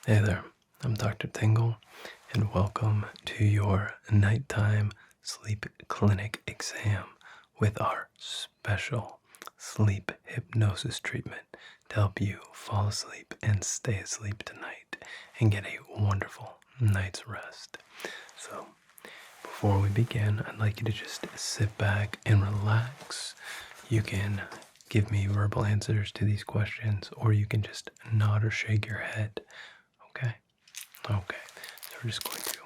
Hey there, I'm Dr. Tingle, and welcome to your nighttime sleep clinic exam with our special sleep hypnosis treatment to help you fall asleep and stay asleep tonight and get a wonderful night's rest. So, before we begin, I'd like you to just sit back and relax. You can give me verbal answers to these questions, or you can just nod or shake your head. Okay? Okay. So we're just going to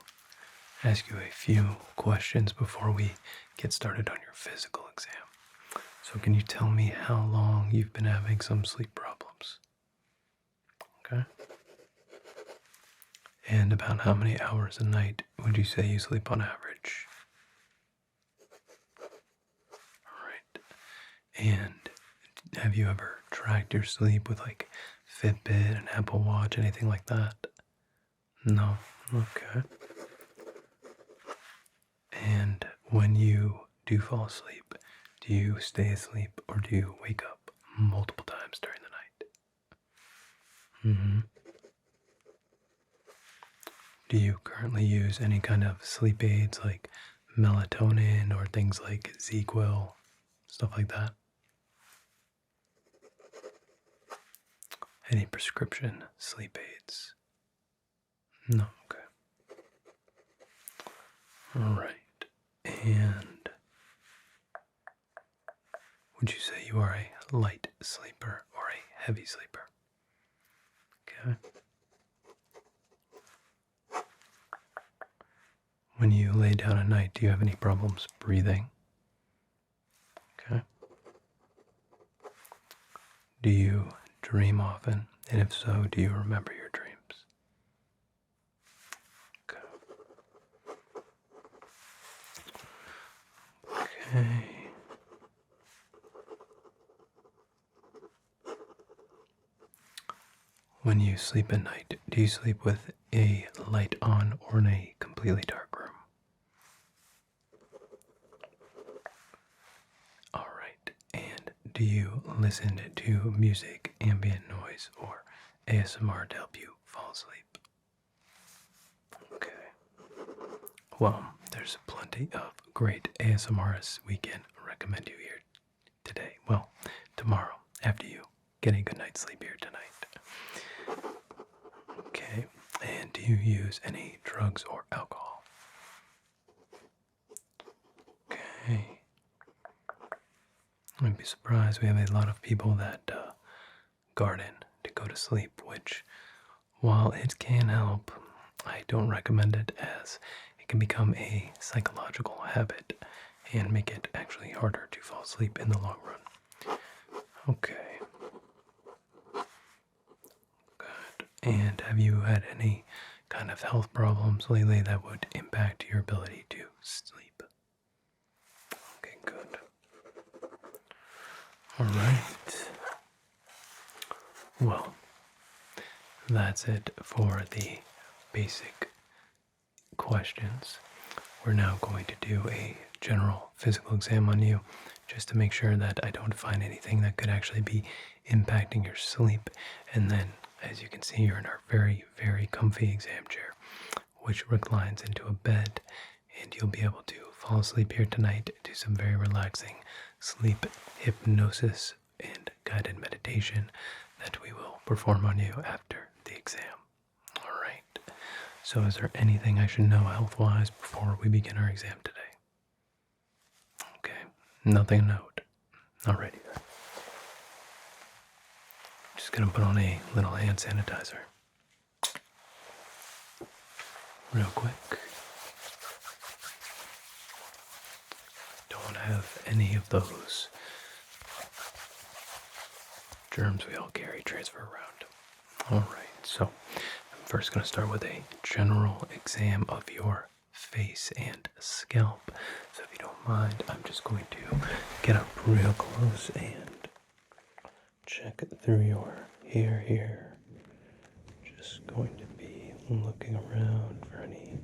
ask you a few questions before we get started on your physical exam. So can you tell me how long you've been having some sleep problems? Okay. And about how many hours a night would you say you sleep on average? All right. And have you ever tracked your sleep with like Fitbit, an Apple Watch, anything like that? No? Okay. And when you do fall asleep, do you stay asleep or do you wake up multiple times during the night? Do you currently use any kind of sleep aids like melatonin or things like ZQL, stuff like that? Any prescription sleep aids? No, okay. All right. And would you say you are a light sleeper or a heavy sleeper? Okay. When you lay down at night, do you have any problems breathing? Okay. Do you dream often? And if so, do you remember your dreams? Okay. When you sleep at night, do you sleep with a light on or in a completely dark room? Alright. And do you listen to music, ambient noise, or ASMR to help you fall asleep? Okay. Well, there's plenty of great ASMRs we can recommend you here today. Well, tomorrow, after you get a good night's sleep here tonight. Okay. And do you use any drugs or alcohol? Okay. I'd be surprised. We have a lot of people that garden to go to sleep, which, while it can help, I don't recommend it, as it can become a psychological habit and make it actually harder to fall asleep in the long run. Okay. Good. And have you had any kind of health problems lately that would impact your ability to sleep? Okay, good. All right. Well, that's it for the basic questions. We're now going to do a general physical exam on you just to make sure that I don't find anything that could actually be impacting your sleep. And then, as you can see, you're in our very, very comfy exam chair, which reclines into a bed, and you'll be able to fall asleep here tonight, do some very relaxing sleep hypnosis and guided meditation that we will perform on you after the exam. All right. So is there anything I should know health-wise before we begin our exam today? Okay. Nothing to note. Alrighty then. Just gonna put on a little hand sanitizer. Real quick. Don't have any of those germs we all carry transfer around. Alright, so I'm first going to start with a general exam of your face and scalp. So if you don't mind, I'm just going to get up real close and check through your hair here. Just going to be looking around for any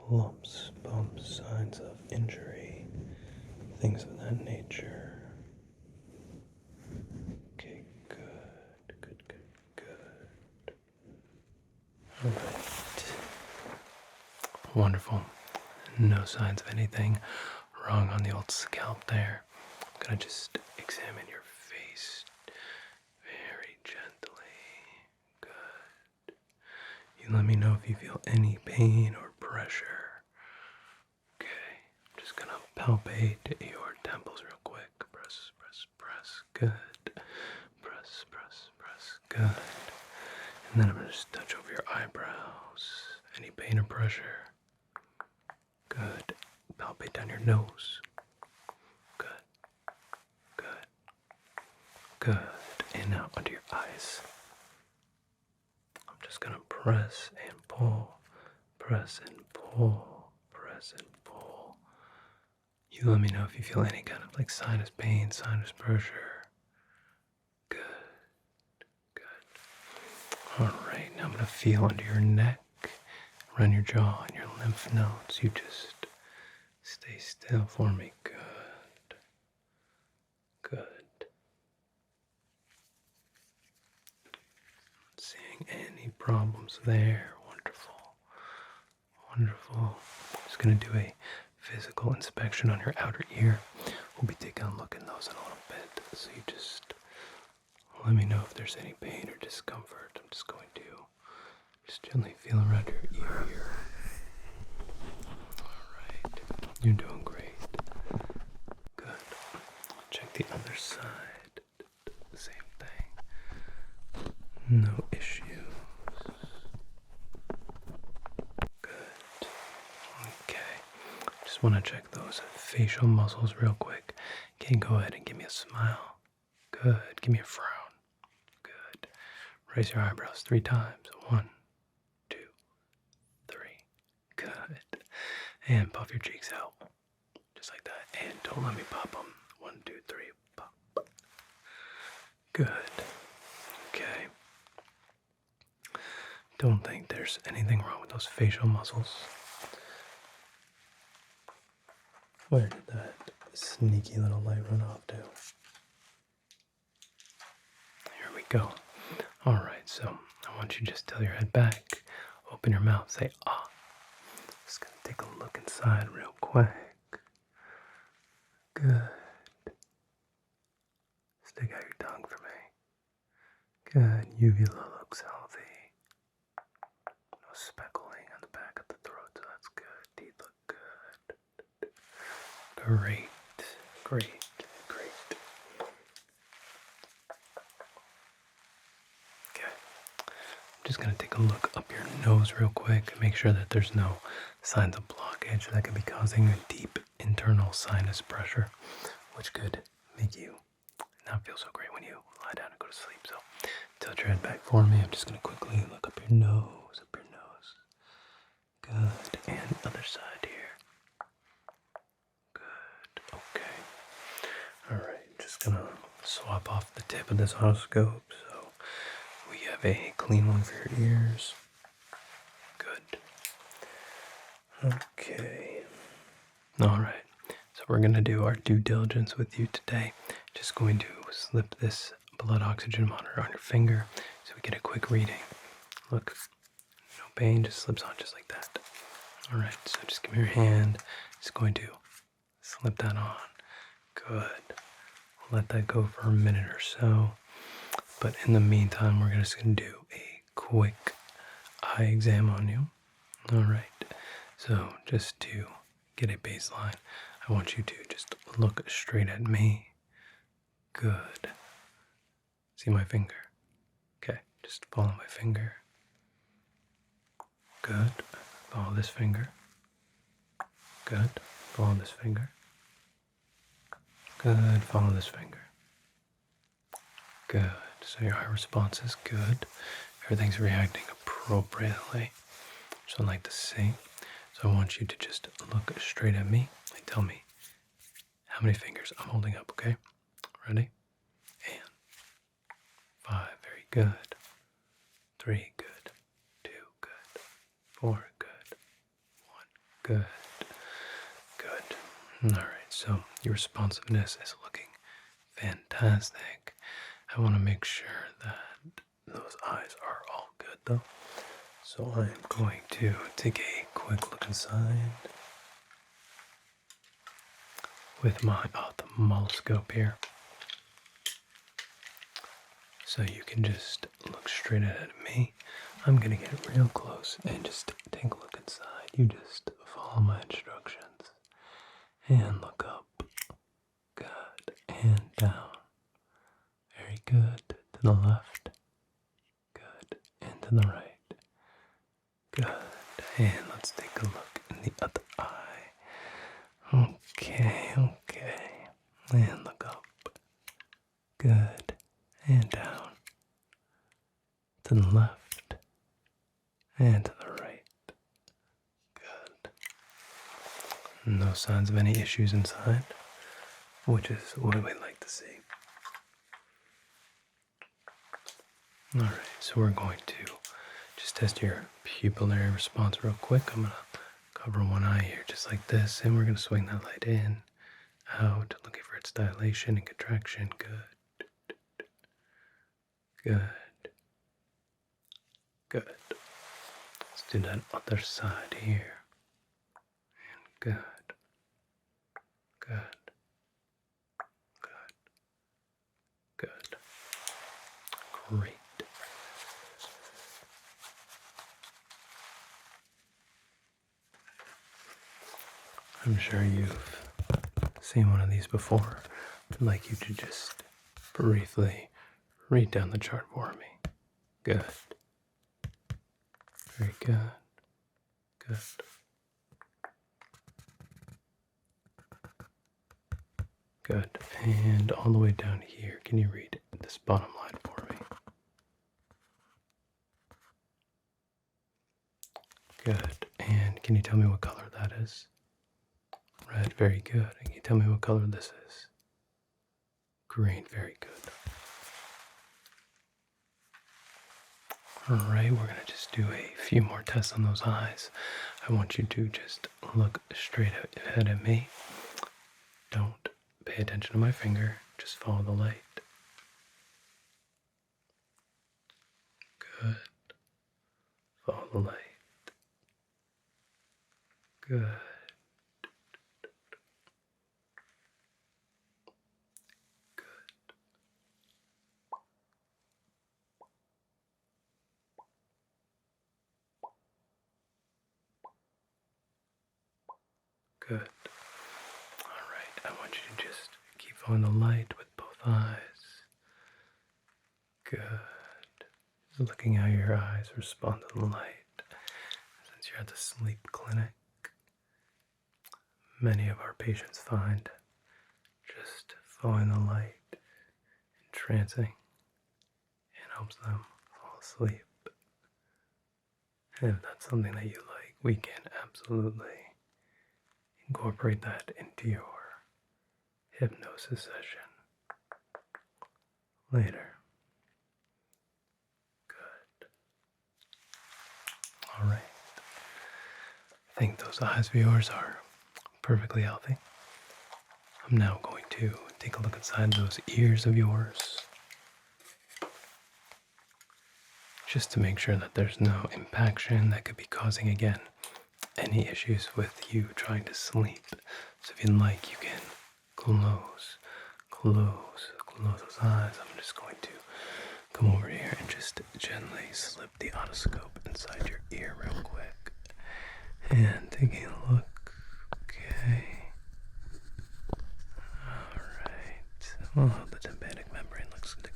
lumps, bumps, signs of injury, things of that nature. Okay, good. All right. Wonderful. No signs of anything wrong on the old scalp there. I'm gonna just examine your face very gently. Good. You let me know if you feel any pain or pressure. Okay. I'm just gonna palpate your temples real quick. Press, press, press. Good. Press, press, press. Good. And then I'm gonna just touch over your eyebrows. Any pain or pressure? Good. Palpate down your nose. Good. Good. Good. And now under your eyes. I'm just gonna press and pull. Press and pull. Press and pull. You let me know if you feel any kind of like sinus pain, sinus pressure. Good. Good. Alright, now I'm gonna feel under your neck, around your jaw, and your lymph nodes. You just stay still for me. Good. Good. Not seeing any problems there. Wonderful. Wonderful. Just going to do a physical inspection on your outer ear. We'll be taking a look in those in a little bit. So you just let me know if there's any pain or discomfort. I'm just going to just gently feel around your ear here. Alright. You're doing great. Good. Check the other side. Same thing. No issues. Good. Okay. Just want to check those facial muscles real quick. Okay, go ahead and give me a smile. Good. Give me a frown. Good. Raise your eyebrows 3 times. 1, 2, 3. Good. And puff your cheeks out. Just like that. And don't let me pop them. 1, 2, 3. Pop. Good. Okay. Don't think there's anything wrong with those facial muscles. Where did that sneaky little light run off to? Here we go. Alright, so I want you to just tilt your head back, open your mouth, say ah. Just gonna take a look inside real quick. Good. Stick out your tongue for me. Good. Uvula looks healthy. No speckling on the back of the throat, so that's good. Teeth look good. Great. Great. Great. Okay. I'm just going to take a look up your nose real quick and make sure that there's no signs of blockage that could be causing a deep internal sinus pressure, which could make you not feel so great when you lie down and go to sleep. So tilt your head back for me. I'm just going to quickly look up your nose, Good. And other side here. Good. Okay. Alright, just going to swap off the tip of this otoscope. So we have a clean one for your ears. Good. Okay. Alright. So we're going to do our due diligence with you today. Just going to slip this blood oxygen monitor on your finger so we get a quick reading. Look, no pain, just slips on just like that. Alright, so just give me your hand. Just going to slip that on. Good. Let that go for a minute or so. But in the meantime, we're just going to do a quick eye exam on you. Alright, so just to get a baseline, I want you to just look straight at me. Good. See my finger? Okay, just follow my finger. Good. Follow this finger. Good. Follow this finger. Good. Follow this finger. Good. So your eye response is good. Everything's reacting appropriately. So I'd like to see. So I want you to just look straight at me and tell me how many fingers I'm holding up, okay? Ready? And 5, very good. 3, good. 2, good. 4, good. 1, good. Good. Alright, so your responsiveness is looking fantastic. I want to make sure that those eyes are all good though. So I'm going to take a quick look inside with my ophthalmoscope here. So you can just look straight ahead of me. I'm going to get real close and just take a look inside. You just follow my instructions and look up. Good. And down. Very good. To the left. Good. And to the right. Good. And let's take a look in the other eye. Okay. And look up. Good. And down. To the left. And to the right. Good. No signs of any issues inside, which is what we like to see. Alright, so we're going to just test your pupillary response real quick. I'm going to cover one eye here just like this, and we're going to swing that light in, out, looking for its dilation and contraction. Good. Good. Good. Let's do that other side here. And good. Good. Good. Good. Great. I'm sure you've seen one of these before. I'd like you to just briefly read down the chart for me. Good. Very good. Good. Good. And all the way down here, can you read this bottom line for me? Good. And can you tell me what color that is? Red. Very good. And can you tell me what color this is? Green. Very good. Alright, we're going to just do a few more tests on those eyes. I want you to just look straight ahead at me. Don't pay attention to my finger. Just follow the light. Good. Follow the light. Good. Good. Alright, I want you to just keep following the light with both eyes. Good. Just looking how your eyes respond to the light. Since you're at the sleep clinic, many of our patients find just following the light, entrancing, and helps them fall asleep. And if that's something that you like, we can absolutely incorporate that into your hypnosis session later. Good. Alright. I think those eyes of yours are perfectly healthy. I'm now going to take a look inside those ears of yours, just to make sure that there's no impaction that could be causing, again, any issues with you trying to sleep. So if you'd like, you can close those eyes. I'm just going to come over here and just gently slip the otoscope inside your ear real quick. And taking a look. Okay. Alright. Oh, the tympanic membrane looks good.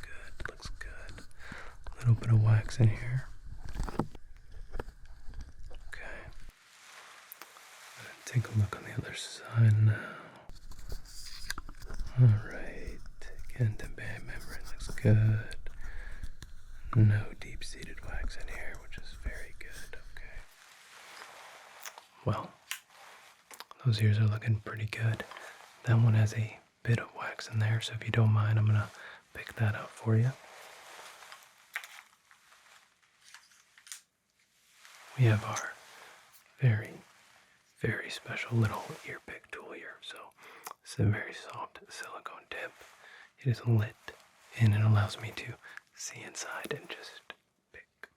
Looks good. A little bit of wax in here. Okay. Take a look on the other side now. Alright. Again, tympanic membrane looks good. No deep-seated wax in here, which is very good. Okay. Well, those ears are looking pretty good. That one has a bit of wax in there, so if you don't mind, I'm going to pick that out for you. We have our very, very special little ear pick tool here. So it's a very soft silicone tip. It is lit, and it allows me to see inside and just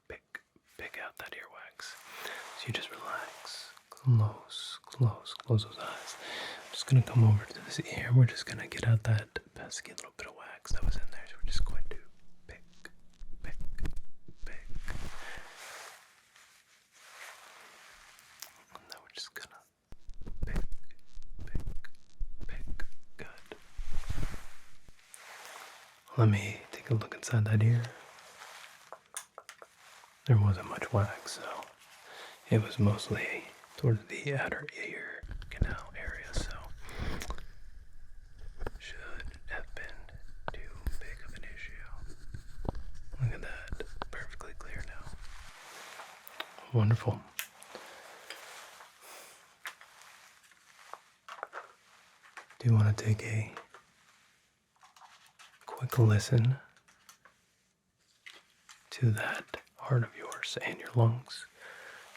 pick out that earwax. Close those eyes. I'm just gonna come over to this ear. We're just gonna get out that pesky little bit of wax that was in there. So we're just going to pick. And then we're just gonna pick. Good. Let me take a look inside that ear. There wasn't much wax, so it was mostly towards the outer ear canal area, so should have been too big of an issue. Look at that, perfectly clear now. Wonderful. Do you want to take a quick listen to that heart of yours and your lungs,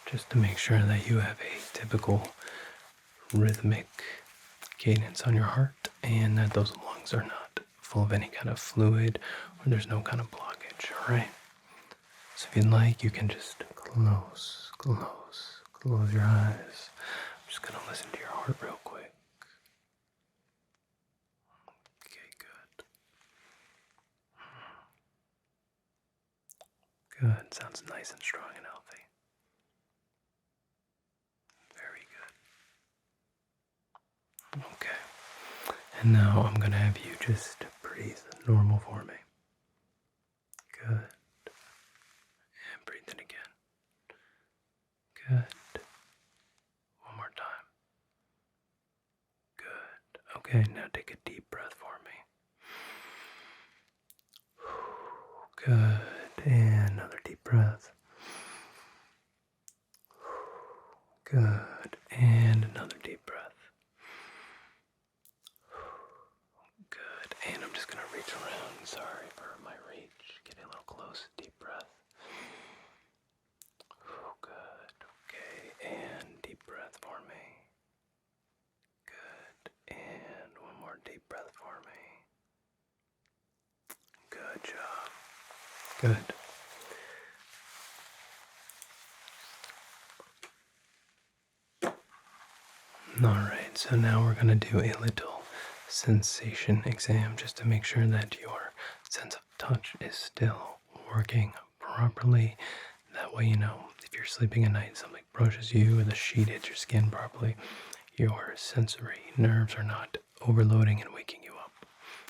just to make sure that you have a typical rhythmic cadence on your heart and that those lungs are not full of any kind of fluid or there's no kind of blockage, alright? So if you'd like, you can just close your eyes. I'm just going to listen to your heart real quick. Okay, good. Good, sounds nice and strong and healthy. Very good. Okay. And now I'm going to have you just breathe normal for me. Good. And breathe in again. Good. One more time. Good. Okay, now take a deep breath for me. Good. And another deep breath. Good. And another deep breath. Good. And I'm just going to reach around. Sorry for my reach. Getting a little close. Deep breath. Good. Okay. And deep breath for me. Good. And one more deep breath for me. Good job. Good. Alright, so now we're going to do a little sensation exam just to make sure that your sense of touch is still working properly. That way, you know, if you're sleeping at night and something brushes you or the sheet hits your skin properly, your sensory nerves are not overloading and waking you up.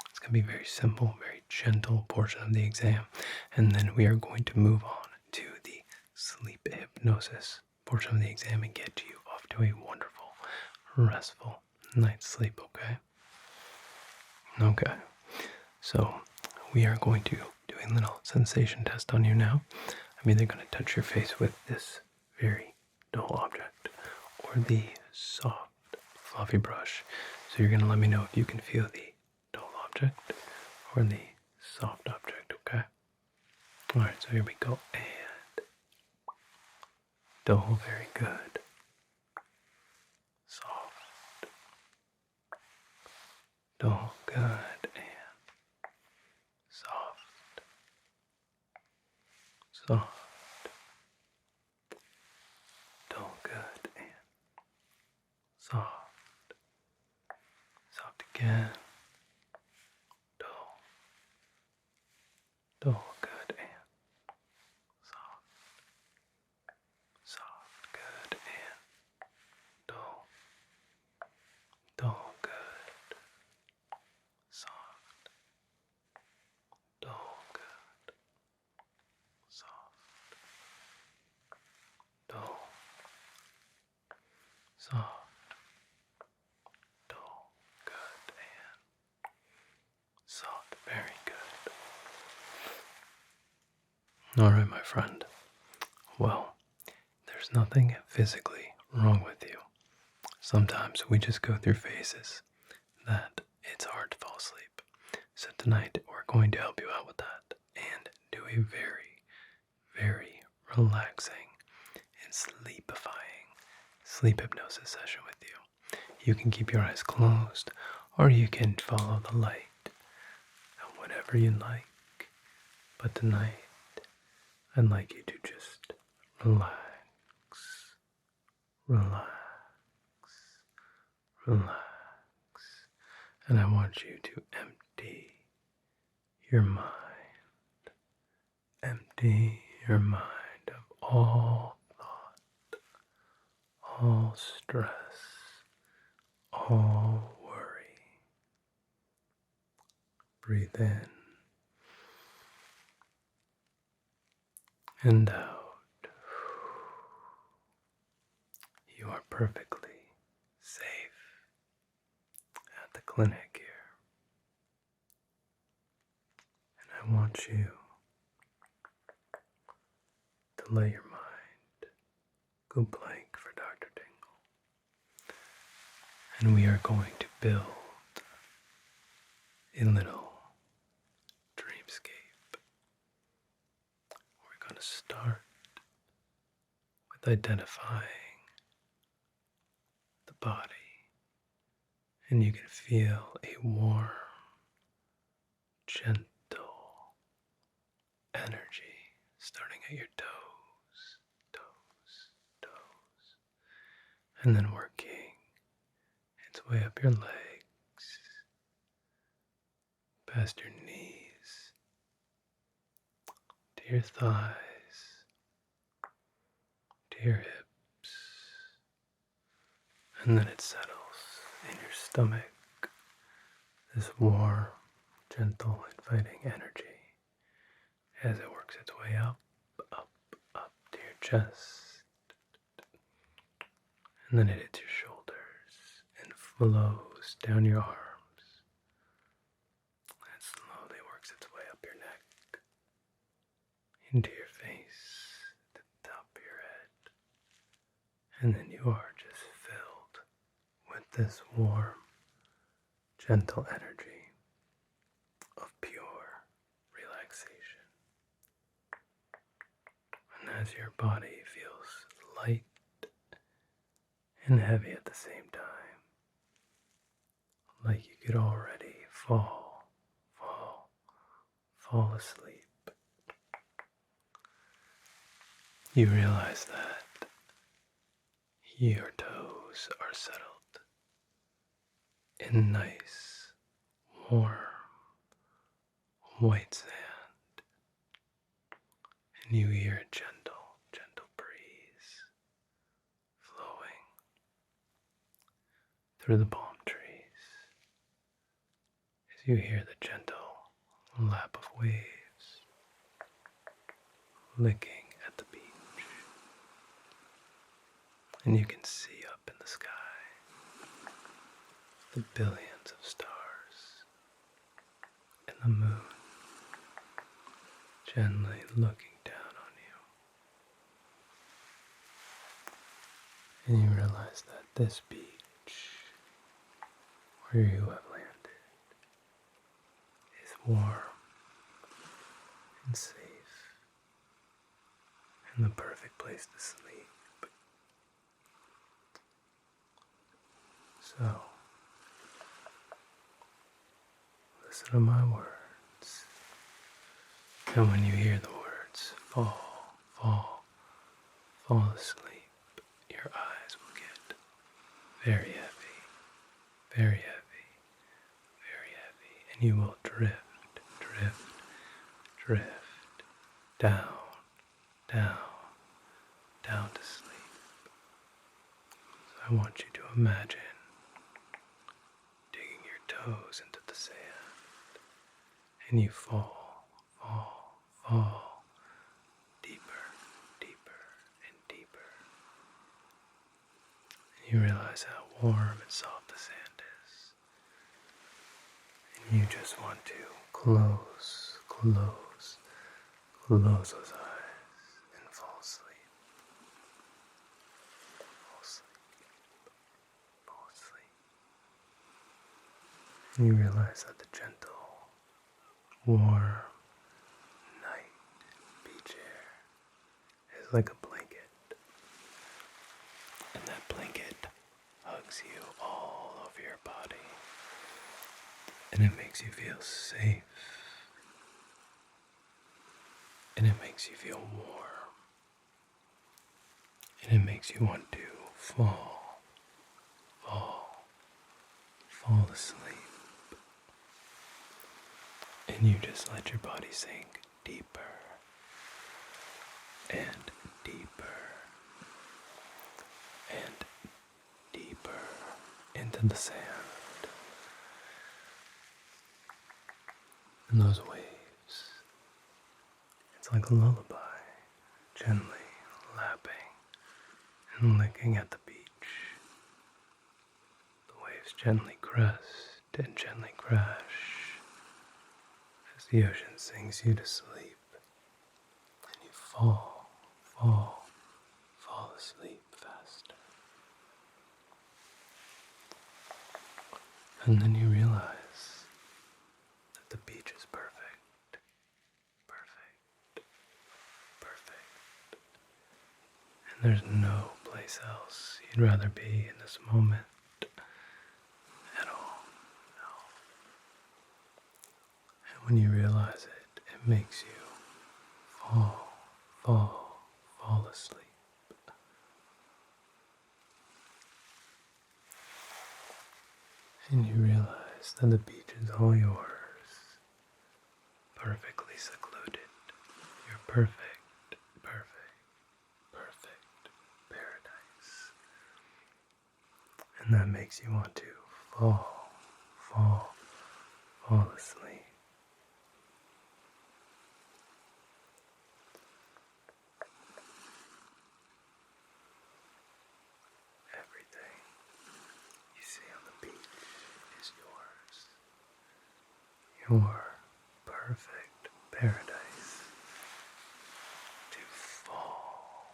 It's going to be very simple, very gentle portion of the exam. And then we are going to move on to the sleep hypnosis portion of the exam and get you off to a wonderful, restful night's sleep, okay? Okay. So we are going to do a little sensation test on you now. I'm either going to touch your face with this very dull object or the soft, fluffy brush. So you're going to let me know if you can feel the dull object or the soft object, okay? Alright, so here we go. And dull, very good. Soft. Dull, good. And soft. Soft. Dull, good. And soft. Soft again. Dull. Dull, good. And soft. Soft, good. And dull. Dull, good. Soft. Dull, good. Soft. Dull. Soft. Dull, good. And soft. Very good. Alright, my friend. Well, there's nothing physically wrong with you. Sometimes we just go through phases that it's hard to fall asleep. So tonight we're going to help you out with that and do a very, very relaxing and sleepifying sleep hypnosis session with you. You can keep your eyes closed or you can follow the light and whatever you like. But tonight I'd like you to just relax, relax, relax. And I want you to empty your mind. Empty your mind of all thought, all stress, all worry. Breathe in and out. You are perfectly safe at the clinic here. And I want you to let your mind go blank for Dr. Tingle. And we are going to build a little dreamscape. We're going to start with identifying the body. And you can feel a warm, gentle energy starting at your toes, and then working its way up your legs, past your knees, to your thighs, to your hips, and then it settles in your stomach, this warm, gentle, inviting energy as it works its way up to your chest, and then it hits your shoulders and flows down your arms, and slowly works its way up your neck, into your face, to the top of your head, and then you are just filled with this warm, gentle energy of pure relaxation. And as your body feels light and heavy at the same time, like you could already fall asleep, you realize that your toes are settled in nice, warm, white sand, and you hear a gentle breeze flowing through the palm trees as you hear the gentle lap of waves licking at the beach, and you can see up in the sky the billions of stars and the moon gently looking down on you. And you realize that this beach where you have landed is warm and safe and the perfect place to sleep. So, listen to my words, and when you hear the words fall asleep, your eyes will get very heavy, very heavy, very heavy, and you will drift down to sleep. So I want you to imagine digging your toes into the sand, and you fall deeper and deeper. And you realize how warm and soft the sand is. And you just want to close those eyes and fall asleep. Fall asleep. And you realize that the gentle, warm night beach air is like a blanket. And that blanket hugs you all over your body. And it makes you feel safe. And it makes you feel warm. And it makes you want to fall fall asleep. And you just let your body sink deeper and deeper and deeper into the sand. And those waves, it's like a lullaby, gently lapping and licking at the beach. The waves gently crest and gently crash as the ocean sings you to sleep, and you fall asleep faster. And then you realize that the beach is perfect, perfect, perfect. And there's no place else you'd rather be in this moment at all. No. And when you realize it, it makes you fall asleep. And you realize that the beach is all yours, perfectly secluded. Your perfect, perfect, perfect paradise. And that makes you want to fall asleep. Everything you see on the beach is yours. Your perfect paradise to fall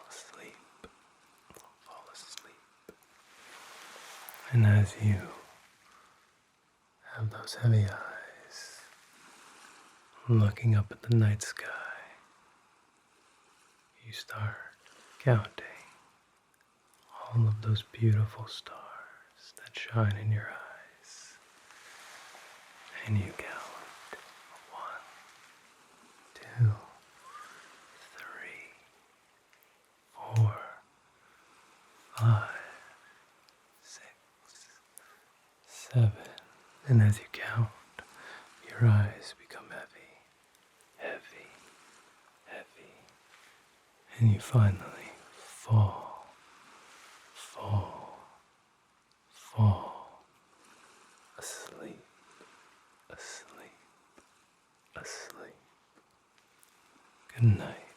asleep, fall asleep. And as you have those heavy eyes looking up at the night sky, you start counting all of those beautiful stars that shine in your eyes. And you count 1, 2, 3, 4, 5, 6, 7. And as you count, your eyes become heavy, and you finally fall asleep, asleep. Good night.